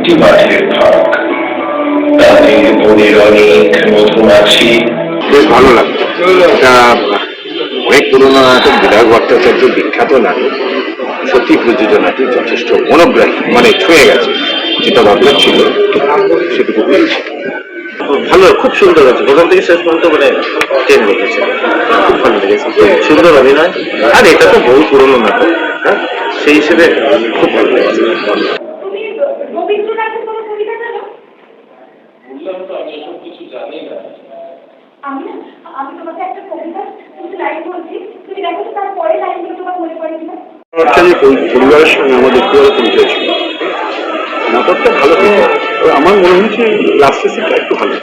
একটি মাঠের ভাগ, তাতে বনের অনেক মধুমাছি। বেশ ভালো লাগতো। এটা অনেক পুরোনো নাটক, বিধায়ক ভট্টাচার্য বিখ্যাত নাটক। সত্যি প্রযোজনাটি যথেষ্ট মনোগ্রাহী, মানে ছুঁয়ে গেছে। যেটা দরকার ছিল সেটুকু পেয়েছে। ভালো, খুব সুন্দর হয়েছে প্রথম থেকে শেষ পর্যন্ত, মানে ট্রেন রেখেছে, খুব ভালো লেগেছে, খুব সুন্দর অভিনয়। আর এটা তো বহু পুরোনো নাটক, হ্যাঁ, সেই হিসেবে খুব ভালো লেগেছে। পরিবারের সঙ্গে আমাদের কিভাবে পরিচয় ছিল, নাটকটা ভালো হতো। আমার মনে হয়েছে লাস্টের সিটটা একটু ভালো।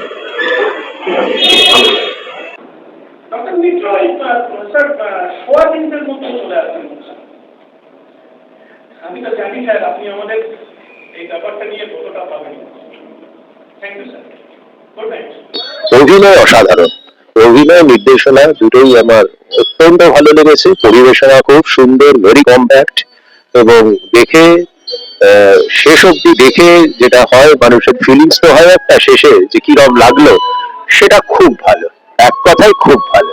আমি তো জানি স্যার আপনি আমাদের এই ব্যাপারটা নিয়ে কতটা পাবেন। Thank you sir, good night. অভিনয় অসাধারণ, অভিনয় নির্দেশনা দুটোই আমার অত্যন্ত ভালো লেগেছে। পরিবেশনা খুব সুন্দর, ভেরি কম্প্যাক্ট, এবং দেখে শেষ অব্দি দেখে যেটা হয় মানুষের ফিলিংস তো হয় একটা, শেষে যে কিরম লাগলো সেটা খুব ভালো, এক কথায় খুব ভালো।